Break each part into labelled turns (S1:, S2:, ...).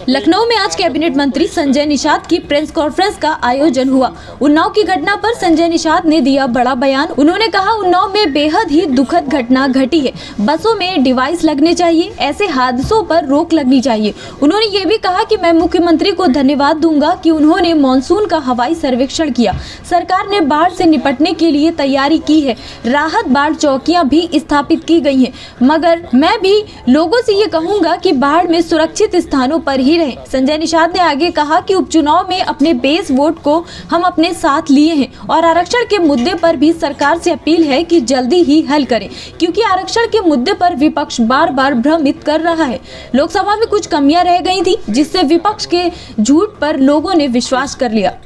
S1: लखनऊ में आज कैबिनेट मंत्री संजय निषाद की प्रेस कॉन्फ्रेंस का आयोजन हुआ। उन्नाव की घटना पर संजय निषाद ने दिया बड़ा बयान। उन्होंने कहा, उन्नाव में बेहद ही दुखद घटना घटी है। बसों में डिवाइस लगने चाहिए, ऐसे हादसों पर रोक लगनी चाहिए। उन्होंने ये भी कहा कि मैं मुख्यमंत्री को धन्यवाद दूंगा कि उन्होंने मानसून का हवाई सर्वेक्षण किया। सरकार ने बाढ़ से निपटने के लिए तैयारी की है। राहत बाढ़ चौकियां भी स्थापित की गई हैं। मगर मैं भी लोगों से ये कहूँगा कि बाढ़ में सुरक्षित स्थानों पर ही रहे। संजय निषाद ने आगे कहा कि उपचुनाव में अपने बेस वोट को हम अपने साथ लिए हैं और आरक्षण के मुद्दे पर भी सरकार से अपील है कि जल्दी ही हल करें, क्योंकि आरक्षण के मुद्दे पर विपक्ष बार बार भ्रमित कर रहा है। लोकसभा में कुछ कमियां रह गई थी, जिससे विपक्ष के झूठ पर लोगों ने विश्वास कर लिया।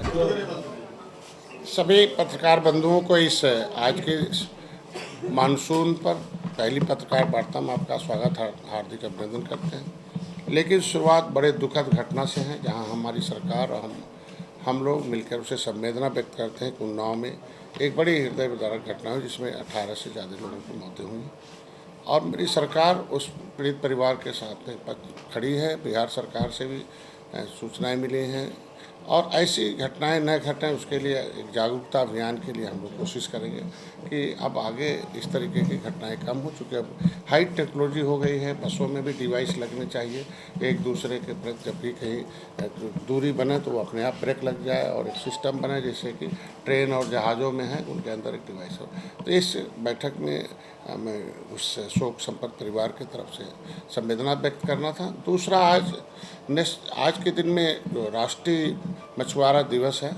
S2: सभी पत्रकार बंधुओं को इस आज के मानसून पर पहली पत्रकार वार्ता में आपका स्वागत, हार्दिक अभिनंदन करते हैं। लेकिन शुरुआत बड़े दुखद घटना से है, जहां हमारी सरकार और हम लोग मिलकर उसे संवेदना व्यक्त करते हैं कि उन्नाव में एक बड़ी हृदय विदारक घटना हुई, जिसमें 18 से ज़्यादा लोगों की मौतें हुई और मेरी सरकार उस पीड़ित परिवार के साथ में खड़ी है। बिहार सरकार से भी सूचनाएं मिली हैं और ऐसी घटनाएं न घटें, उसके लिए एक जागरूकता अभियान के लिए हम लोग कोशिश करेंगे कि अब आगे इस तरीके की घटनाएं कम हो चुकी। अब हाई टेक्नोलॉजी हो गई है, बसों में भी डिवाइस लगने चाहिए। एक दूसरे के प्रति जब भी कहीं दूरी बने तो वो अपने आप ब्रेक लग जाए और एक सिस्टम बने, जैसे कि ट्रेन और जहाज़ों में है, उनके अंदर एक डिवाइस हो। तो इस बैठक में हमें उस शोक संपन्न परिवार की तरफ से संवेदना व्यक्त करना था। दूसरा, आज के दिन में जो राष्ट्रीय मछुआरा दिवस है,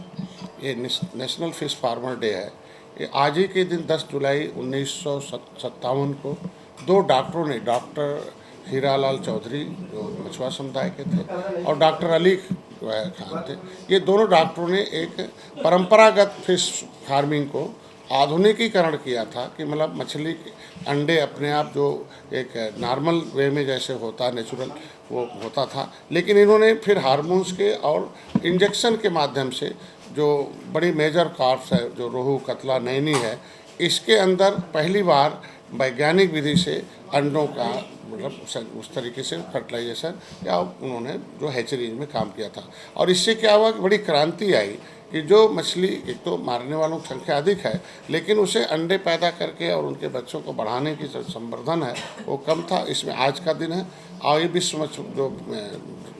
S2: ये नेशनल फिश फार्मर डे है। ये आज ही के दिन 10 जुलाई 1957 को दो डॉक्टरों ने, डॉक्टर हीरालाल चौधरी जो मछुआ समुदाय के थे और डॉक्टर अली खान थे, ये दोनों डॉक्टरों ने एक परंपरागत फिश फार्मिंग को आधुनिकीकरण किया था कि मतलब मछली के अंडे अपने आप जो एक नॉर्मल वे में जैसे होता, नेचुरल वो होता था, लेकिन इन्होंने फिर हार्मोन्स के और इंजेक्शन के माध्यम से जो बड़ी मेजर कार्प्स है, जो रोहू, कतला, नैनी है, इसके अंदर पहली बार वैज्ञानिक विधि से अंडों का मतलब उस तरीके से फर्टिलाइजेशन या उन्होंने जो हैचरीज में काम किया था। और इससे क्या हुआ कि बड़ी क्रांति आई कि जो मछली, एक तो मारने वालों की संख्या अधिक है, लेकिन उसे अंडे पैदा करके और उनके बच्चों को बढ़ाने की जो संवर्धन है वो कम था। इसमें आज का दिन है और ये विश्व जो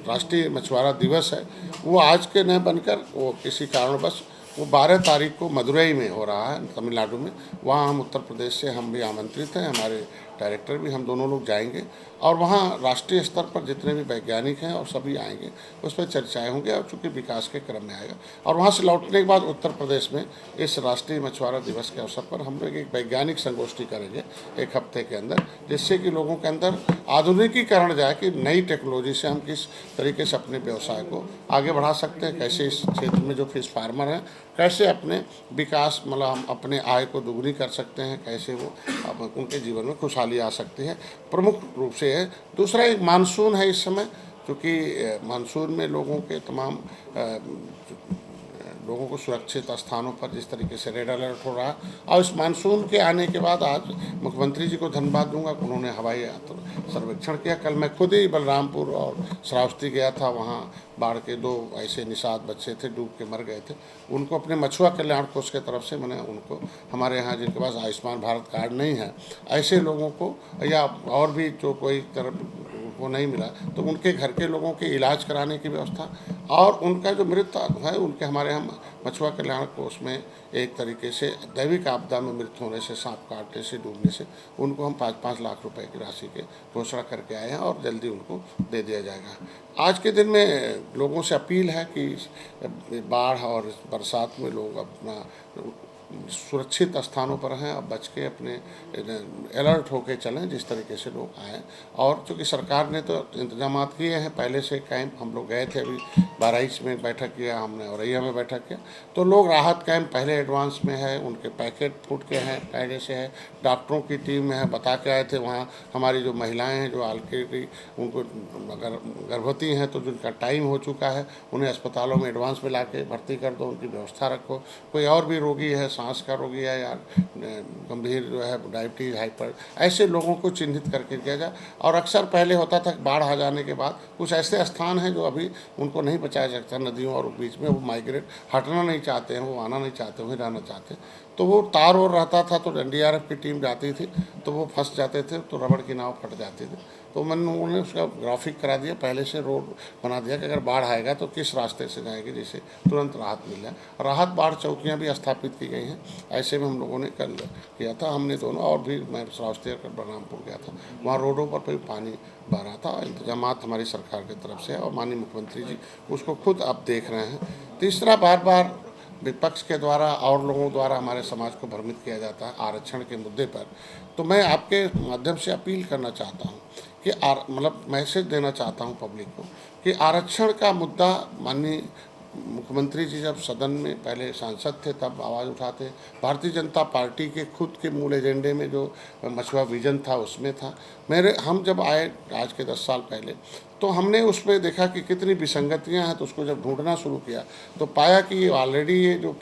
S2: राष्ट्रीय मछुआरा दिवस है वो आज के न बनकर वो किसी कारणवश वो 12 तारीख को मदुरई में हो रहा है, तमिलनाडु में। वहाँ हम उत्तर प्रदेश से हम भी आमंत्रित हैं, हमारे डायरेक्टर भी, हम दोनों लोग जाएंगे और वहाँ राष्ट्रीय स्तर पर जितने भी वैज्ञानिक हैं और सभी आएंगे, उस पर चर्चाएँ होंगी और चूँकि विकास के क्रम में आएगा। और वहाँ से लौटने के बाद उत्तर प्रदेश में इस राष्ट्रीय मछुआरा दिवस के अवसर पर हम लोग एक वैज्ञानिक संगोष्ठी करेंगे 1 हफ्ते के अंदर, जिससे कि लोगों के अंदर आधुनिकीकरण जाए कि नई टेक्नोलॉजी से हम किस तरीके से अपने व्यवसाय को आगे बढ़ा सकते हैं, कैसे इस क्षेत्र में जो फिश फार्मर हैं कैसे अपने विकास मतलब हम अपने आय को दुगनी कर सकते हैं, कैसे वो उनके जीवन में खुशहाली आ सकती है, प्रमुख रूप से है। दूसरा, एक मानसून है इस समय, क्योंकि मानसून में लोगों के तमाम लोगों को सुरक्षित स्थानों पर जिस तरीके से रेड अलर्ट हो रहा है, और इस मानसून के आने के बाद आज मुख्यमंत्री जी को धन्यवाद दूंगा कि उन्होंने हवाई सर्वेक्षण किया। कल मैं खुद ही बलरामपुर और श्रावस्ती गया था, वहाँ बाढ़ के 2 ऐसे निषाद बच्चे थे, डूब के मर गए थे। उनको अपने मछुआ कल्याण कोष के तरफ से मैंने उनको, हमारे यहाँ जिनके पास आयुष्मान भारत कार्ड नहीं है, ऐसे लोगों को या और भी जो कोई तरफ वो नहीं मिला, तो उनके घर के लोगों के इलाज कराने की व्यवस्था और उनका जो मृत है उनके हमारे यहाँ मछुआ कल्याण कोष में एक तरीके से दैविक आपदा में मृत्यु होने से, सांप काटने से, डूबने से, उनको हम 5-5 लाख रुपए की राशि के घोषणा करके आए हैं और जल्दी उनको दे दिया जाएगा। आज के दिन में लोगों से अपील है कि बाढ़ और बरसात में लोग अपना सुरक्षित स्थानों पर हैं, अब बच के अपने अलर्ट होके चलें जिस तरीके से लोग आएँ। और चूँकि सरकार ने तो इंतजाम किए हैं, पहले से कैंप हम लोग गए थे, अभी बहराइच में बैठक किया हमने, औरैया में बैठक किया, तो लोग राहत कैंप पहले एडवांस में है, उनके पैकेट फूट के हैं, पहले से है, डॉक्टरों की टीम है, बता के आए थे। वहाँ हमारी जो महिलाएँ हैं जो ऑलरेडी उनको अगर गर्भवती हैं तो जिनका टाइम हो चुका है, उन्हें अस्पतालों में एडवांस में ला के भर्ती कर दो, उनकी व्यवस्था रखो। कोई और भी रोगी है सांस का रोगी है या गंभीर जो है डायबिटीज़, हाइपर, ऐसे लोगों को चिन्हित करके किया जाए। और अक्सर पहले होता था बाढ़ आ जाने के बाद कुछ ऐसे स्थान हैं जो अभी उनको नहीं बचाया सकता, नदियों और बीच में वो माइग्रेट हटना नहीं चाहते हैं, वो आना नहीं चाहते, वहीं रहना चाहते हैं, तो वो तार और रहता था तो एनडीआरएफ की टीम जाती थी तो वो फंस जाते थे, तो रबड़ की नाव फट जाती थी। तो उन्होंने उसका ग्राफिक करा दिया, पहले से रोड बना दिया कि अगर बाढ़ आएगा तो किस रास्ते से जाएगी, जिससे तुरंत राहत मिल जाए। राहत बाढ़ चौकियाँ भी स्थापित की गई हैं। ऐसे में हम लोगों ने कल किया था, हमने दोनों, और भी मैं श्रावस्ती कर बलरामपुर गया था, वहाँ रोडों पर भी पानी बह रहा था। इंतजाम हमारी सरकार की तरफ से और माननीय मुख्यमंत्री जी उसको खुद अब देख रहे हैं। तीसरा, बार बार विपक्ष के द्वारा और लोगों द्वारा हमारे समाज को भ्रमित किया जाता है आरक्षण के मुद्दे पर। तो मैं आपके माध्यम से अपील करना चाहता हूँ कि मतलब मैसेज देना चाहता हूँ पब्लिक को कि आरक्षण का मुद्दा माननीय मुख्यमंत्री जी जब सदन में पहले सांसद थे तब आवाज़ उठाते। भारतीय जनता पार्टी के खुद के मूल एजेंडे में जो मछुआ विजन था उसमें था। हम जब आए आज के 10 साल पहले तो हमने उसमें देखा कि कितनी विसंगतियां हैं, तो उसको जब ढूंढना शुरू किया तो पाया कि ऑलरेडी ये जो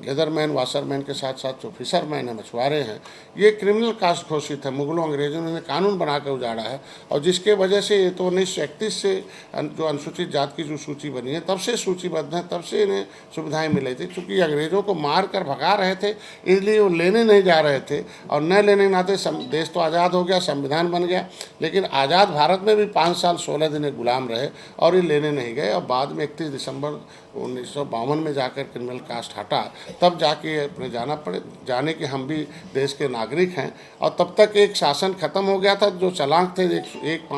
S2: लेदरमैन वाशरमैन के साथ साथ जो फिशरमैन है, मछुआरे हैं, ये क्रिमिनल कास्ट घोषित है। मुगलों अंग्रेजों ने कानून बना कर उजाड़ा है और जिसके वजह से ये तो 1931 से जो अनुसूचित जाति की जो सूची बनी है तब से सूचीबद्ध है, तब से इन्हें सुविधाएं मिली थी। चूँकि अंग्रेजों को मार कर भगा रहे थे इसलिए वो लेने नहीं जा रहे थे, और न लेने के नाते देश तो आज़ाद हो गया, संविधान बन गया, लेकिन आज़ाद भारत में भी 5 साल 16 दिन गुलाम रहे और ये लेने नहीं गए। और बाद में 31 दिसंबर 1952 में जाकर क्रिमिनल कास्ट हटा, तब जाके अपने जाने कि हम भी देश के नागरिक हैं। और तब तक एक शासन खत्म हो गया था, जो चलाक थे, एक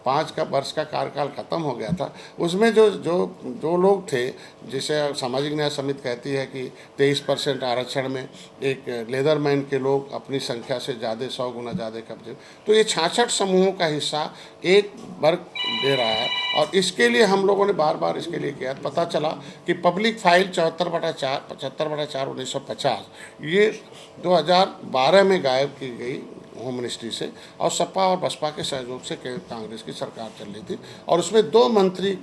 S2: 5 का वर्ष का कार्यकाल खत्म हो गया था। उसमें जो लोग थे, जिसे सामाजिक न्याय समिति कहती है कि 23% आरक्षण में एक लेदरमैन के लोग अपनी संख्या से ज़्यादा 100 गुना ज़्यादा कब्जे, तो ये 66 समूहों का हिस्सा एक वर्ग दे रहा है। और इसके लिए हम लोगों ने बार बार इसके लिए किया। पता चला कि पब्लिक फाइल 74/4 1950 ये 2012 में गायब की गई होम मिनिस्ट्री से, और सपा और बसपा के सहयोग से कांग्रेस की सरकार चल रही थी, और उसमें 2 मंत्री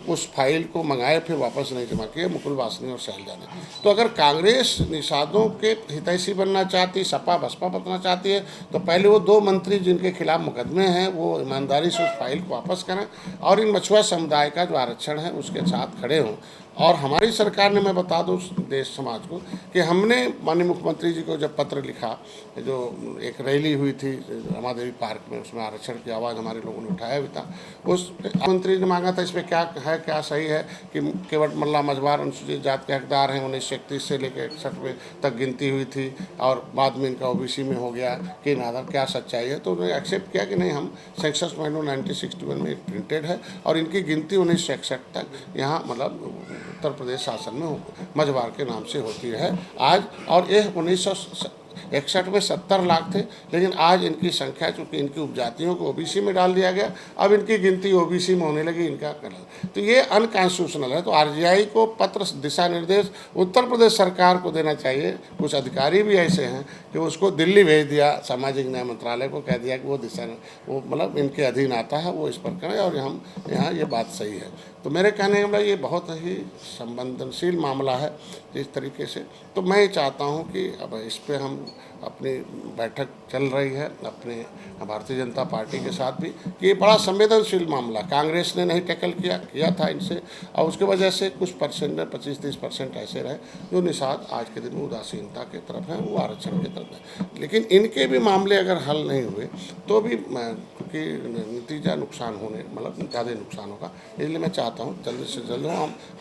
S2: उस फाइल को मंगाए, फिर वापस नहीं जमा किए, मुकुल वासनी और शैलजा ने। तो अगर कांग्रेस निषादों के हितैषी बनना चाहती, सपा बसपा बनना चाहती है, तो पहले वो 2 मंत्री जिनके खिलाफ मुकदमे हैं वो ईमानदारी से उस फाइल को वापस करें और इन मछुआ समुदाय का जो आरक्षण है उसके साथ खड़े हों। और हमारी सरकार ने, मैं बता दूं देश समाज को, कि हमने माननीय मुख्यमंत्री जी को जब पत्र लिखा, जो एक रैली हुई थी रमादेवी पार्क में, उसमें आरक्षण की आवाज़ हमारे लोगों ने उठाया भी था। उस मंत्री ने मांगा था इसमें क्या है, क्या सही है कि केवट मल्ला मझवार अनुसूचित जाति के हकदार हैं। 1931 से लेकर 61 में तक गिनती हुई थी और बाद में इनका ओबीसी में हो गया, कि आधार क्या सच्चाई है। तो उन्होंने एक्सेप्ट किया कि नहीं, हम सेंसस मैनुअल 1961 में प्रिंटेड है और इनकी गिनती 1961 तक यहाँ मतलब उत्तर प्रदेश शासन में मझवार के नाम से होती है आज। और यह 1961 में 70 लाख थे, लेकिन आज इनकी संख्या, चूँकि इनकी उपजातियों को ओबीसी में डाल दिया गया, अब इनकी गिनती ओबीसी में होने लगी, इनका कलर, तो ये अनकॉन्स्टिट्यूशनल है। तो आरजीआई को पत्र दिशा निर्देश उत्तर प्रदेश सरकार को देना चाहिए। कुछ अधिकारी भी ऐसे हैं कि उसको दिल्ली भेज दिया, सामाजिक न्याय मंत्रालय को कह दिया कि वो मतलब इनके अधीन आता है, वो इस पर करें, और हम यहाँ ये बात सही है। तो मेरे कहने का ये बहुत ही संवेदनशील मामला है जिस तरीके से। तो मैं चाहता हूँ कि अब इस पर हम अपनी बैठक चल रही है अपने भारतीय जनता पार्टी के साथ भी, कि ये बड़ा संवेदनशील मामला कांग्रेस ने नहीं टैकल किया था इनसे, और उसके वजह से कुछ परसेंट 25-30% ऐसे रहे जो निषाद आज के दिन में उदासीनता की तरफ हैं, वो आरक्षण की तरफ है। लेकिन इनके भी मामले अगर हल नहीं हुए तो भी क्योंकि नतीजा नुकसान होने मतलब ज़्यादा नुकसान होगा, इसलिए मैं चाहता हूँ जल्द से जल्द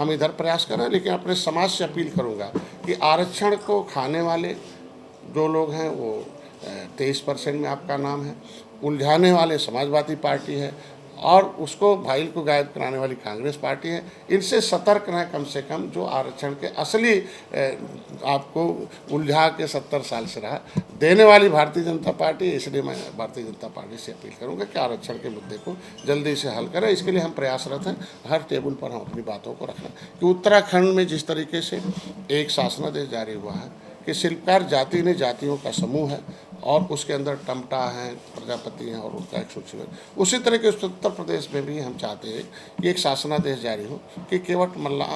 S2: हम इधर प्रयास करें। लेकिन अपने समाज से अपील करूँगा कि आरक्षण को खाने वाले जो लोग हैं वो 23% में आपका नाम है, उलझाने वाले समाजवादी पार्टी है, और उसको फाइल को गायब कराने वाली कांग्रेस पार्टी है। इनसे सतर्क रहें कम से कम, जो आरक्षण के असली आपको उलझा के 70 साल से रहा देने वाली भारतीय जनता पार्टी। इसलिए मैं भारतीय जनता पार्टी से अपील करूंगा कि आरक्षण के मुद्दे को जल्दी से हल करें। इसके लिए हम प्रयासरत हैं, हर टेबल पर हम अपनी बातों को रखना। कि उत्तराखंड में जिस तरीके से एक शासनादेश जारी हुआ है कि शिल्पकार जाति ने जातियों का समूह है और उसके अंदर टमटा हैं, प्रजापति हैं और उसका एक सूची है, उसी तरह के उत्तर प्रदेश में भी हम चाहते हैं कि एक शासनादेश जारी हो कि केवट मल्ला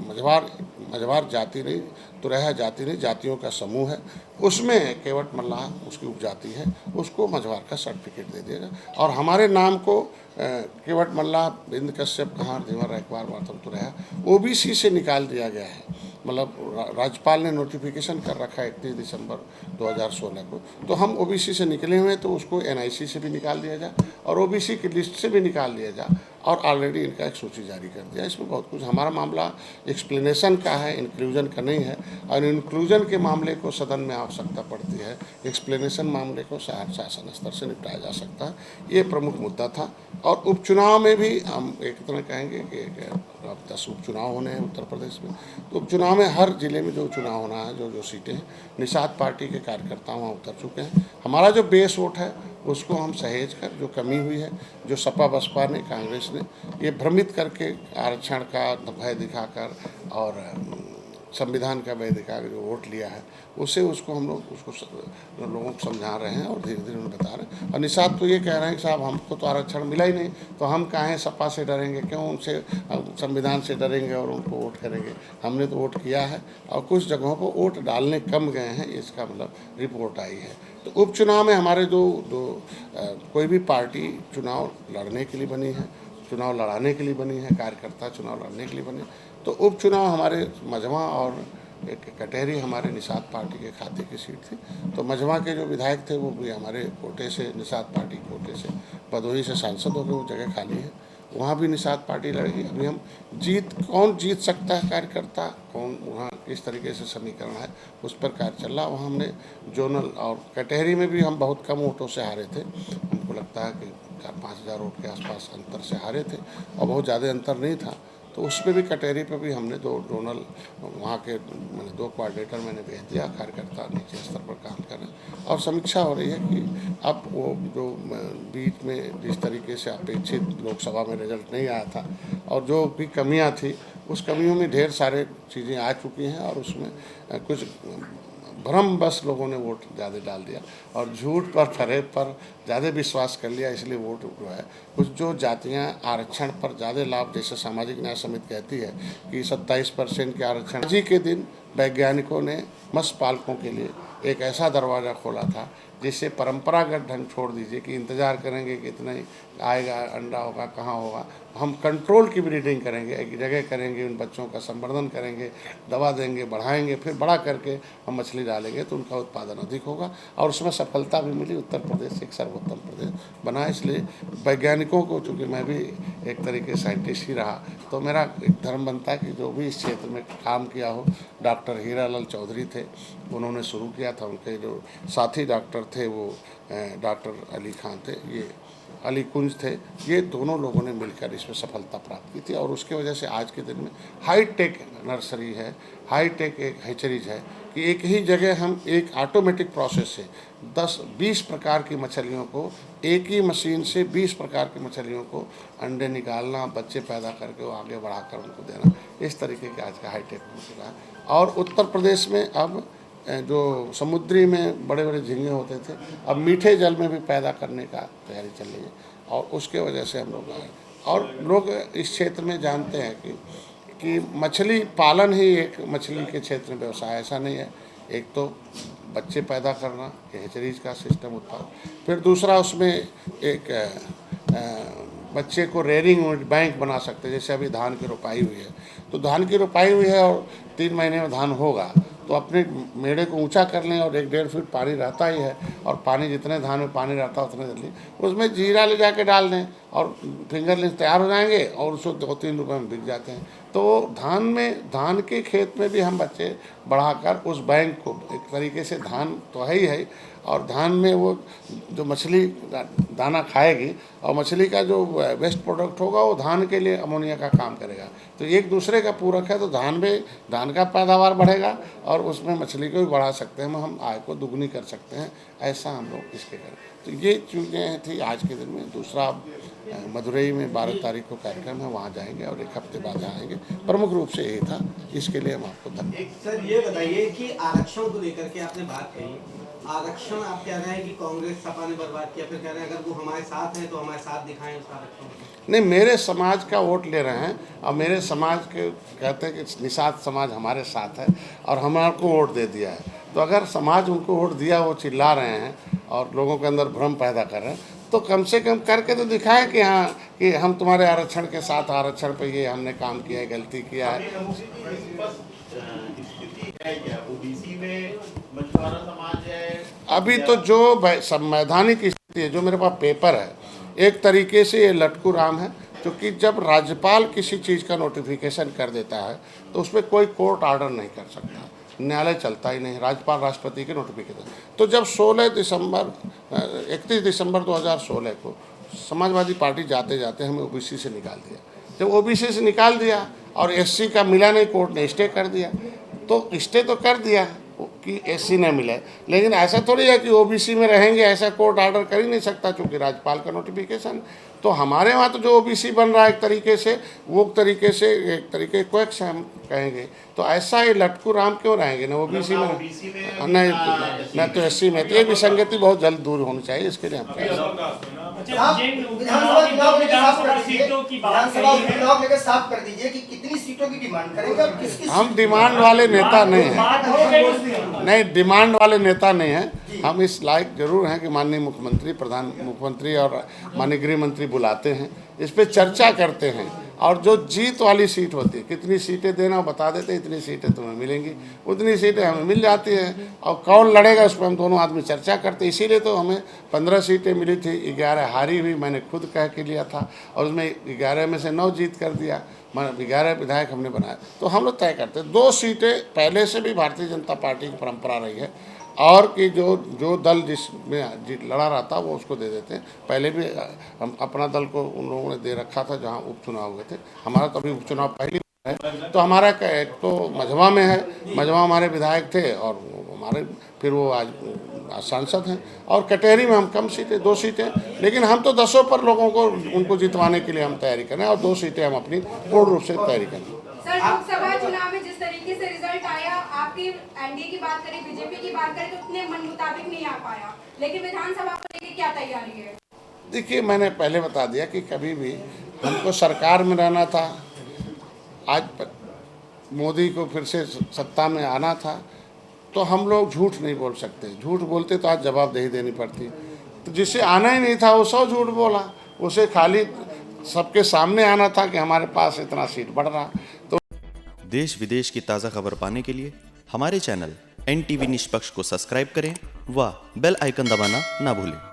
S2: मझवार मझवार जाति नहीं, तुरैया जाति नहीं, जातियों का समूह है, उसमें केवट मल्लाह उसकी उपजाति है, उसको मझवार का सर्टिफिकेट दे देगा। और हमारे नाम को केवट मल्लाह, बिंद कश्यप, कहार, धीवर, रैकवार, वार्तम, तुरैया ओबीसी से निकाल दिया गया है। मतलब राज्यपाल ने नोटिफिकेशन कर रखा है 31 दिसंबर 2016 को, तो हम ओबीसी से निकले हुए हैं, तो उसको एनआईसी से भी निकाल दिया जाए और ओबीसी की लिस्ट से भी निकाल दिया जाए। और ऑलरेडी इनका एक सूची जारी कर दिया। इसमें बहुत कुछ, हमारा मामला एक्सप्लेनेशन का है, इंक्लूजन का नहीं है। और इंक्लूजन के मामले को सदन में आवश्यकता पड़ती है, एक्सप्लेनेशन मामले को शासन स्तर से निपटाया जा सकता है। ये प्रमुख मुद्दा था। और उपचुनाव में भी हम एक तरह कहेंगे कि 10 उपचुनाव होने हैं उत्तर प्रदेश में। तो उपचुनाव में हर जिले में जो चुनाव होना है, जो सीटें हैं, निषाद पार्टी के कार्यकर्ता वहाँ उतर चुके हैं। हमारा जो बेस वोट है उसको हम सहेज कर, जो कमी हुई है, जो सपा बसपा ने, कांग्रेस ने ये भ्रमित करके आरक्षण का भय दिखाकर और संविधान का भय दिखाकर जो वोट लिया है, उससे उसको हम लोग लोगों को समझा रहे हैं और धीरे धीरे उन्हें बता रहे हैं। और निषाद तो ये कह रहे हैं कि साहब हमको तो आरक्षण मिला ही नहीं, तो हम काहे सपा से डरेंगे, क्यों उनसे संविधान से डरेंगे और उनको वोट करेंगे। हमने तो वोट किया है और कुछ जगहों पर वोट डालने कम गए हैं, इसका मतलब रिपोर्ट आई है। तो उपचुनाव में हमारे कोई भी पार्टी चुनाव लड़ने के लिए बनी है, चुनाव लड़ाने के लिए बनी है, कार्यकर्ता चुनाव लड़ने के लिए बने। तो उपचुनाव हमारे मझवा और एक कटहरी हमारे निषाद पार्टी के खाते की सीट थी। तो मझवा के जो विधायक थे वो भी हमारे कोटे से, निषाद पार्टी कोटे से, भदोही से सांसद हो गए, वो जगह खाली है, वहाँ भी निषाद पार्टी लड़ेगी। अभी हम कौन जीत सकता है कार्यकर्ता, कौन वहाँ किस तरीके से समीकरण है, उस पर कार्य चल रहा। वहाँ हमने जोनल और कटहरी में भी हम बहुत कम वोटों से हारे थे। हमको लगता है कि 4-5 हज़ार वोट के आसपास अंतर से हारे थे और बहुत ज़्यादा अंतर नहीं था। तो उसमें भी कटहरी पे भी हमने 2 जोनल वहाँ के मैंने 2 कोऑर्डिनेटर मैंने भेज दिया, कार्यकर्ता नीचे स्तर पर काम कर रहे हैं। और समीक्षा हो रही है कि अब वो जो बीच में जिस तरीके से अपेक्षित लोकसभा में रिजल्ट नहीं आया था और जो भी कमियां थी, उस कमियों में ढेर सारे चीज़ें आ चुकी हैं और उसमें कुछ भ्रम बस लोगों ने वोट ज़्यादा डाल दिया और झूठ पर, फरेब पर ज़्यादा विश्वास कर लिया, इसलिए वोट जो है कुछ जो जातियां आरक्षण पर ज़्यादा लाभ, जैसे सामाजिक न्याय समिति कहती है कि 27% के आरक्षण। आज ही के दिन वैज्ञानिकों ने मत्स्य पालकों के लिए एक ऐसा दरवाज़ा खोला था जिससे परंपरागत ढंग छोड़ दीजिए कि इंतज़ार करेंगे कि इतना ही आएगा, अंडा होगा, कहाँ होगा। हम कंट्रोल की ब्रीडिंग करेंगे, एक जगह करेंगे, उन बच्चों का संवर्धन करेंगे, दवा देंगे, बढ़ाएंगे, फिर बड़ा करके हम मछली डालेंगे तो उनका उत्पादन अधिक होगा। और उसमें सफलता भी मिली। उत्तर प्रदेश एक सर्वोत्तम प्रदेश बना। इसलिए वैज्ञानिकों को, चूँकि मैं भी एक तरीके साइंटिस्ट ही रहा, तो मेरा एक धर्म बनता है कि जो भी इस क्षेत्र में काम किया हो। डॉक्टर हीरालाल चौधरी थे, उन्होंने शुरू किया था। उनके जो साथी डॉक्टर थे वो डॉक्टर अली खान थे, ये अली कुंज थे। ये दोनों लोगों ने मिलकर इसमें सफलता प्राप्त की थी और उसके वजह से आज के दिन में हाईटेक नर्सरी है, हाईटेक एक हैचरीज है कि एक ही जगह हम एक ऑटोमेटिक प्रोसेस से 10-20 प्रकार की मछलियों को, एक ही मशीन से 20 प्रकार की मछलियों को अंडे निकालना, बच्चे पैदा करके वो आगे बढ़ाकर उनको देना, इस तरीके के आज का हाईटेक हो चुका है। और उत्तर प्रदेश में अब जो समुद्री में बड़े बड़े झींगे होते थे, अब मीठे जल में भी पैदा करने का तैयारी चल रही है और उसके वजह से हम लोग आए। और लोग इस क्षेत्र में जानते हैं कि मछली पालन ही एक मछली के क्षेत्र में व्यवसाय, ऐसा नहीं है। एक तो बच्चे पैदा करना, हैचरीज का सिस्टम उत्पादन, फिर दूसरा उसमें एक बच्चे को रेयरिंग बैंक बना सकते हैं। जैसे अभी धान की रोपाई हुई है, तो धान की रोपाई हुई है और 3 महीने में धान होगा, तो अपने मेढ़े को ऊंचा कर लें और 1-1.5 फीट पानी रहता ही है और पानी जितने धान में पानी रहता है उतने जल्दी उसमें जीरा ले जाके डाल दें और फिंगरलिंग्स तैयार हो जाएंगे और उसको 2-3 रुपये में बिक जाते हैं। तो धान के खेत में भी हम बच्चे बढ़ाकर उस बैंक को एक तरीके से, धान तो है ही है और धान में वो जो मछली दाना खाएगी और मछली का जो वेस्ट प्रोडक्ट होगा वो धान के लिए अमोनिया का काम करेगा। तो एक दूसरे का पूरक है। तो धान का पैदावार बढ़ेगा और उसमें मछली को भी बढ़ा सकते हैं, हम आय को दुगनी कर सकते हैं। ऐसा हम लोग इसके करें। तो ये चीज़ें थी आज के दिन में। दूसरा मदुरई में 12 तारीख को कार्यक्रम है, वहाँ जाएंगे और 1 हफ्ते बाद आएंगे। प्रमुख रूप से यही था, इसके लिए हम आपको धन्यवाद।
S3: सर ये बताइए कि आरक्षण को लेकर के आपने बात कही आरक्षण आप कह रहे हैं कि कांग्रेस सपा ने बर्बाद किया, फिर कह रहे हैं अगर वो हमारे साथ हैं तो हमारे साथ दिखाएं उस आरक्षण को।
S2: नहीं, मेरे समाज का वोट ले रहे हैं और मेरे समाज के कहते हैं कि निषाद समाज हमारे साथ है और हमारे को वोट दे दिया है। तो अगर समाज उनको वोट दिया, वो चिल्ला रहे हैं और लोगों के अंदर भ्रम पैदा कर रहे हैं, तो कम से कम करके तो दिखाएं कि हाँ, कि हम तुम्हारे आरक्षण के साथ, आरक्षण पे ये हमने काम किया है, गलती किया है। अभी तो जो संवैधानिक स्थिति है, जो मेरे पास पेपर है, एक तरीके से ये लटकू राम है, क्योंकि जब राज्यपाल किसी चीज़ का नोटिफिकेशन कर देता है तो उस पर कोई कोर्ट ऑर्डर नहीं कर सकता, न्यायालय चलता ही नहीं, राज्यपाल राष्ट्रपति के नोटिफिकेशन। तो जब 31 दिसंबर 2016 को समाजवादी पार्टी जाते जाते हमें ओबीसी से निकाल दिया। जब ओबीसी से निकाल दिया और एससी का मिला नहीं, कोर्ट ने स्टे कर दिया। तो स्टे तो कर दिया कि एससी न मिले, लेकिन ऐसा थोड़ी है कि ओबीसी में रहेंगे, ऐसा कोर्ट ऑर्डर कर ही नहीं सकता क्योंकि राज्यपाल का नोटिफिकेशन। तो हमारे वहाँ तो जो ओबीसी बन रहा है एक तरीके से, वो एक तरीके कोएक्स हम कहेंगे। तो ऐसा ये लटकू राम क्यों रहेंगे ना ओबीसी में, नहीं तो एससी में। तो ये विसंगति बहुत जल्द दूर होनी चाहिए, इसके लिए हम कहेंगे।
S4: साफ कर दीजिए कि कितनी सीटों की डिमांड करेंगे और किसकी।
S2: हम डिमांड वाले नेता नहीं हैं, नहीं डिमांड वाले नेता नहीं हैं। हम इस लायक जरूर हैं कि माननीय मुख्यमंत्री, प्रधान मुख्यमंत्री और माननीय गृह मंत्री बुलाते हैं, इस पे चर्चा करते हैं और जो जीत वाली सीट होती है, कितनी सीटें देना बता देते, इतनी सीटें तुम्हें मिलेंगी, उतनी सीटें हमें मिल जाती हैं और कौन लड़ेगा उस पर हम दोनों आदमी चर्चा करते। इसीलिए तो हमें 15 सीटें मिली थी, 11 हारी हुई, मैंने खुद कह के लिया था और उसमें 11 में से 9 जीत कर दिया, 11 विधायक हमने बनाया। तो हम लोग तय करते, 2 सीटें पहले से भी भारतीय जनता पार्टी की परंपरा रही है और कि जो दल जिसमें लड़ा रहा था वो उसको दे देते हैं। पहले भी हम अपना दल को उन लोगों ने दे रखा था जहां उपचुनाव हुए थे। हमारा तो अभी उपचुनाव पहली है। तो हमारा एक तो मझवा में है, मझवा हमारे विधायक थे और हमारे फिर वो आज सांसद हैं, और कटेहरी में हम कम सीटें, 2 सीटें, लेकिन हम तो 10 पर लोगों को उनको जितवाने के लिए हम तैयारी करें और 2 सीटें हम अपनी पूर्ण रूप से तैयारी करें।
S5: सर, लोकसभा चुनाव में जिस तरीके से रिजल्ट आया, आपकी एनडीए की बात करें, बीजेपी की बात करें, तो उतने मन मुताबिक नहीं आ पाया, लेकिन विधानसभा को लेकर क्या तैयारी है?
S2: देखिए, मैंने पहले बता दिया कि कभी भी हमको सरकार में रहना था, आज मोदी को फिर से सत्ता में आना था, तो हम लोग झूठ नहीं बोल सकते। झूठ बोलते तो आज जवाबदेही देनी पड़ती। तो जिसे आना ही नहीं था वो 100 झूठ बोला, उसे खाली सबके सामने आना था कि हमारे पास इतना सीट बढ़ रहा। तो
S6: देश विदेश की ताज़ा खबर पाने के लिए हमारे चैनल NTV निष्पक्ष को सब्सक्राइब करें व बेल आइकन दबाना ना भूलें।